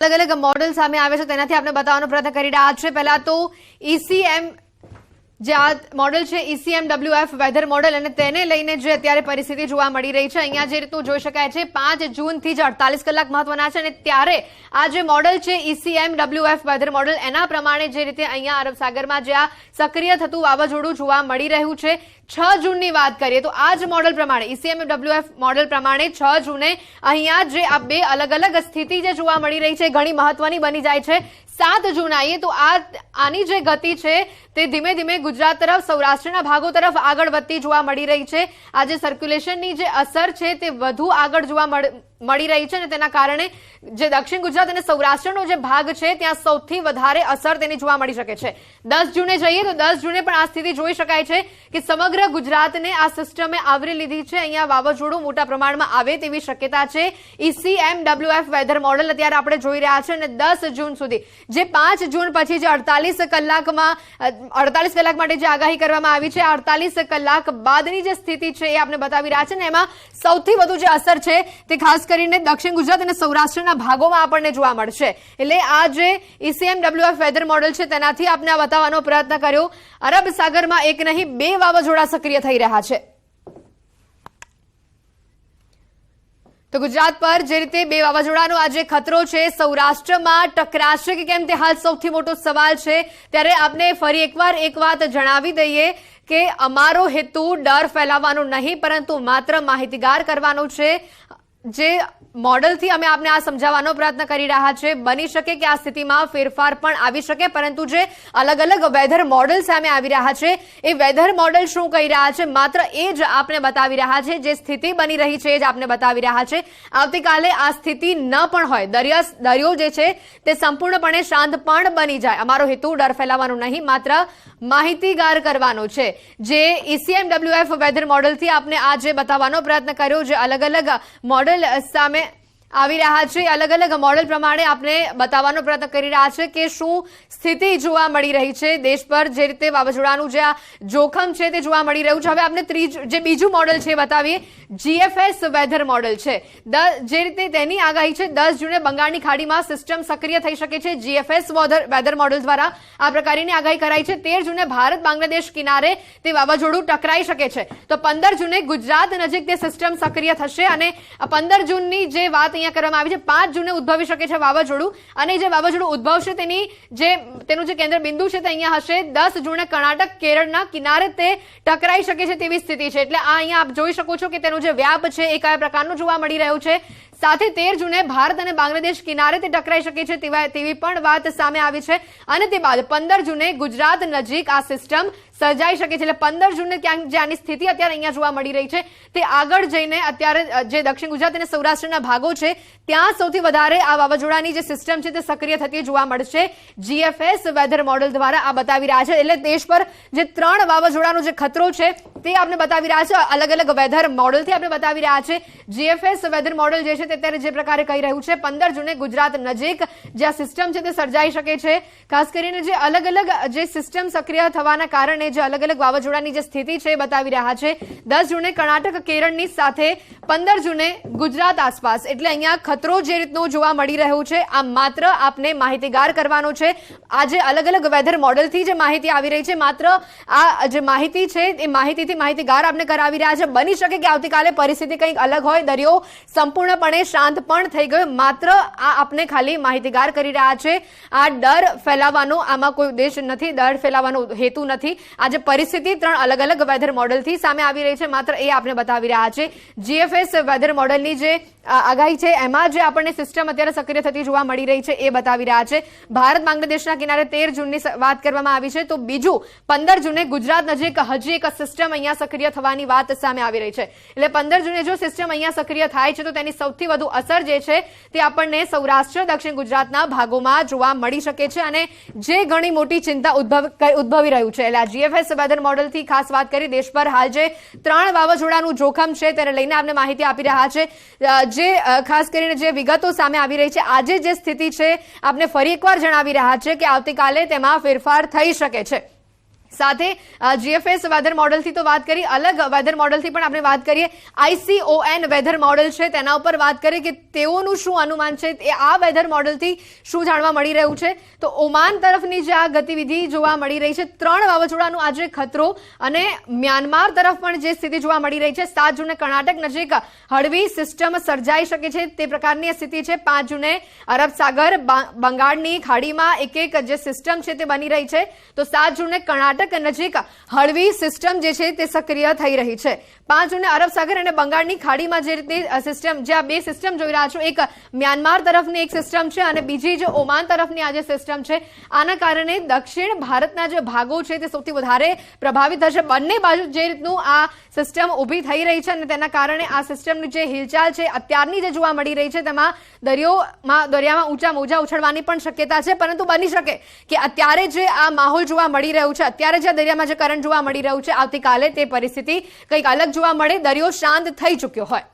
अलग अलग मॉडल सामे आवे छे तेनाथी आपने बतावવાનો प्रयत्न करी रह्या छे। पहला तो ईसीएम जे आ मॉडल छे ECMWF वेधर मॉडल અને તેને લઈને જે અત્યારે પરિસ્થિતિ જોવા મળી રહી છે અહીંયા જે રીતનું જોઈ શકાય છે 5 જૂનથી જ 48 કલાક મહત્વના છે અને ત્યારે આ જે મોડલ છે ECMWF વેધર મોડલ એના પ્રમાણે જે રીતે અહીંયા અરબ સાગરમાં જે આ સક્રિય થતું વાવાઝોડું જોવા મળી રહ્યું છે 6 જૂનની વાત કરીએ તો આ જ મોડલ પ્રમાણે ECMWF મોડલ પ્રમાણે 6 જૂને અહીંયા જે આ બે અલગ અલગ સ્થિતિ જે જોવા મળી રહી છે ઘણી મહત્વની બની જાય છે। 7 જૂન આવીએ તો આની જે ગતિ છે તે ધીમે ધીમે ગુજરાત તરફ સૌરાષ્ટ્રના ભાગો તરફ આગળ વધતી જોવા મળી રહી છે। આ જે સર્ક્યુલેશનની જે અસર છે તે વધુ આગળ જોવા મળી રહી છે અને તેના કારણે જે દક્ષિણ ગુજરાત અને સૌરાષ્ટ્રનો જે ભાગ છે ત્યાં સૌથી વધારે અસર તેની જોવા મળી શકે છે। 10 જૂને જઈએ તો 10 જૂને પણ આ સ્થિતિ જોઈ શકાય છે કે સમગ્ર ગુજરાતને આ સિસ્ટમે આવરી લીધી છે। અહીંયા વાવાઝોડું મોટા પ્રમાણમાં આવે તેવી શક્યતા છે। ECMWF વેધર મોડલ અત્યારે આપણે જોઈ રહ્યા છે અને 10 જૂન સુધી જે 5 જૂન પછી જે 48 કલાક માટે જે આગાહી કરવામાં આવી છે 48 કલાક બાદની જે સ્થિતિ છે એ આપણે બતાવી રહ્યા છે અને એમાં સૌથી વધુ જે અસર છે તે ખાસ કરીને દક્ષિણ ગુજરાત અને સૌરાષ્ટ્રના ભાગોમાં આપણને જોવા મળશે। એટલે આ જે ECMWF વેધર મોડલ છે તેનાથી આપણે આ બતાવવાનો પ્રયત્ન કર્યો। અરબ સાગરમાં એક નહીં બે વાવાઝોડા સક્રિય થઈ રહ્યા છે। તો ગુજરાત પર જે રીતે બે વાવાઝોડાનો આજે ખતરો છે સૌરાષ્ટ્રમાં ટકરાશે કે કેમ તે હાલ સૌથી મોટો સવાલ છે। ત્યારે આપને ફરી એકવાર એક વાત જણાવી દઈએ કે અમારો હેતુ ડર ફેલાવવાનો નહીં પરંતુ માત્ર માહિતીગાર કરવાનો છે। જે મોડલથી અમે આપને આ સમજાવવાનો પ્રયત્ન કરી રહ્યા છે બની શકે કે આ સ્થિતિમાં ફેરફાર પણ આવી શકે પરંતુ જે અલગ અલગ વેધર મોડલ સામે આવી રહ્યા છે એ વેધર મોડલ શું કહી રહ્યા છે માત્ર એ જ આપને બતાવી રહ્યા છે। જે સ્થિતિ બની રહી છે એ જ આપને બતાવી રહ્યા છે। આવતીકાલે આ સ્થિતિ ન પણ હોય દરિયો જે છે તે સંપૂર્ણપણે શાંત પણ બની જાય। અમારો હેતુ ડર ફેલાવવાનો નહીં માત્ર માહિતીગાર કરવાનો છે। જે ECMWF વેધર મોડલથી આપને આ જે બતાવવાનો પ્રયત્ન કર્યો જે અલગ અલગ મોડલ સામે આવી રહ્યા છે અલગ અલગ મોડલ પ્રમાણે આપણે બતાવવાનો પ્રયત્ન કરી રહ્યા છે કે શું સ્થિતિ જોવા મળી રહી છે દેશ પર જે રીતે વાવાઝોડાનું જે આ જોખમ છે તે જોવા મળી રહ્યું છે। હવે આપણે જે બીજું મોડલ છે બતાવીએ GFS વેધર મોડલ છે જે રીતે તેની આગાહી છે 10 જૂને બંગાળની ખાડીમાં સિસ્ટમ સક્રિય થઈ શકે છે। GFS વેધર મોડલ દ્વારા આ પ્રકારની આગાહી કરાઈ છે 13 જૂને ભારત બાંગ્લાદેશ કિનારે તે વાવાઝોડું ટકરાઈ શકે છે તો 15 જૂને ગુજરાત નજીક તે સિસ્ટમ સક્રિય થશે અને 15 જૂનની જે વાત અહીંયા કરવામાં આવી છે 5 જૂને ઉદ્ભવી શકે છે વાવાઝોડું અને જે વાવાઝોડું ઉદ્ભવશે તેનું જે કેન્દ્ર બિંદુ છે તે અહીંયા હશે 10 જૂને કર્ણાટક કેરળના કિનારે તે ટકરાઈ શકે છે તેવી સ્થિતિ છે। એટલે આ અહીંયા આપ જોઈ શકો છો કે તેનો જે વ્યાપ છે એ કયા પ્રકારનું જોવા મળી રહ્યું છે। સાથે 13 જૂને ભારત અને બાંગ્લાદેશ કિનારે તે ટકરાઈ શકે છે તેવી પણ વાત સામે આવી છે અને તે બાદ 15 જૂને ગુજરાત નજીક આ સિસ્ટમ સર્જાઈ શકે છે। એટલે 15 જૂને ક્યાંક જે આની સ્થિતિ અત્યારે અહીંયા જોવા મળી રહી છે તે આગળ જઈને અત્યારે જે દક્ષિણ ગુજરાત અને સૌરાષ્ટ્રના ભાગો છે ત્યાં સૌથી વધારે આ વાવાઝોડાની જે સિસ્ટમ છે તે સક્રિય થતી જોવા મળશે। GFS વેધર મોડલ દ્વારા આ બતાવી રહ્યા છે એટલે દેશ પર જે 3 વાવાઝોડાનો જે ખતરો છે તે આપણે બતાવી રહ્યા છે અલગ અલગ વેધર મોડલથી આપણે બતાવી રહ્યા છે। GFS વેધર મોડલ જે છે તે અત્યારે જે પ્રકારે કહી રહ્યું છે 15 જૂને ગુજરાત નજીક જે આ સિસ્ટમ છે તે સર્જાઈ શકે છે। ખાસ કરીને જે અલગ અલગ જે સિસ્ટમ સક્રિય થવાના કારણે જે અલગ અલગ વાવાઝોડાની જે સ્થિતિ છે બતાવી રહ્યા છે 10 જૂને કર્ણાટક કેરળની સાથે 15 જૂને ગુજરાત આસપાસ। એટલે અહીંયા ખતરો જે રીતનો જોવા મળી રહ્યો છે આ માત્ર આપને માહિતીગાર કરવાનો છે। આ જે અલગ અલગ વેધર મોડલથી જે માહિતી આવી રહી છે માત્ર આ જે માહિતી છે એ માહિતીથી માહિતીગાર આપને કરાવી રહ્યા છે। બની શકે કે આવતીકાલે પરિસ્થિતિ કંઈક અલગ હોય દરિયો સંપૂર્ણપણે શાંત પણ થઈ ગયો માત્ર આ આપને ખાલી માહિતીગાર કરી રહ્યા છે। આ ડર ફેલાવવાનો આમાં કોઈ ઉદ્દેશ નથી ડર ફેલાવવાનો હેતુ નથી। આ જે પરિસ્થિતિ 3 અલગ અલગ વેધર મોડલથી સામે આવી રહી છે માત્ર એ આપણે બતાવી રહ્યા છે। GFS વેધર મોડલની જે આગાહી છે એમાં જે આપણને સિસ્ટમ અત્યારે સક્રિય થતી જોવા મળી રહી છે એ બતાવી રહ્યા છે। ભારત બાંગ્લાદેશના કિનારે 13 જૂનની વાત કરવામાં આવી છે તો બીજું 15 જૂને ગુજરાત નજીક હજી એક સિસ્ટમ અહીંયા સક્રિય થવાની વાત સામે આવી રહી છે। એટલે 15 જૂને જો સિસ્ટમ અહીંયા સક્રિય થાય છે તો તેની સૌથી વધુ અસર જે છે તે આપણને સૌરાષ્ટ્ર દક્ષિણ ગુજરાતના ભાગોમાં જોવા મળી શકે છે અને જે ઘણી મોટી ચિંતા ઉદ્ભવી રહ્યું છે। એટલે આ GFS વેધર મોડલથી ખાસ વાત કરી દેશ પર હાલ જે 3 વાવાઝોડાનું જોખમ છે તેને લઈને આપણે માહિતી આપી રહ્યા છે। જે ખાસ કરીને જે વિગતો સામે આવી રહી છે આજે જે સ્થિતિ છે આપને ફરી એકવાર જણાવી રહ્યા છે કે આવતીકાલે તેમાં ફેરફાર થઈ શકે છે। સાથે જીએફએસ વેધર મોડલથી તો વાત કરી, અલગ વેધર મોડલથી પણ આપણે વાત કરીએ. ICON વેધર મોડલ છે તેના ઉપર વાત કરીએ કે તેઓનું શું અનુમાન છે, એ આ વેધર મોડલથી શું જાણવા મળી રહ્યું છે. તો ઓમાન તરફની જે આ ગતિવિધિ જોવા મળી રહી છે, 3 વાવાઝોડાનો આજે ખતરો, અને મ્યાનમાર તરફ પણ જે સ્થિતિ જોવા મળી રહી છે, 7 જૂને કર્ણાટક નજીક હળવી સિસ્ટમ સર્જાઈ શકે છે તે પ્રકારની સ્થિતિ છે. 5 જૂને અરબ સાગર બંગાળની ખાડીમાં એક જે સિસ્ટમ છે તે બની રહી છે. તો 7 જૂને કર્ણાટક નજીક હળવી સિસ્ટમ જે છે તે સક્રિય થઈ રહી છે. 5 જૂને અરબ સાગર અને બંગાળની ખાડીમાં જે રીતે સિસ્ટમ, જે આ 2 સિસ્ટમ જોઈ રહ્યા છો, એક મ્યાનમાર તરફની એક સિસ્ટમ છે અને બીજી જે ઓમાન તરફની આ જે સિસ્ટમ છે, આના કારણે દક્ષિણ ભારતના જે ભાગો છે તે સૌથી વધારે પ્રભાવિત થશે. બંને બાજુ જે રીતનું આ સિસ્ટમ ઊભી થઈ રહી છે અને તેના કારણે આ સિસ્ટમની જે હિલચાલ છે અત્યારની જે જોવા મળી રહી છે, તેમાં દરિયામાં ઊંચા મોજા ઉછળવાની પણ શક્યતા છે. પરંતુ બની શકે કે અત્યારે જે આ માહોલ જોવા મળી રહ્યું છે, અત્યારે જે દરિયામાં જે કરંટ જોવા મળી રહ્યું છે, આવતીકાલે તે પરિસ્થિતિ કંઈક અલગ જોવા મળે, દરિયો શાંત થઈ ચૂક્યો હોય.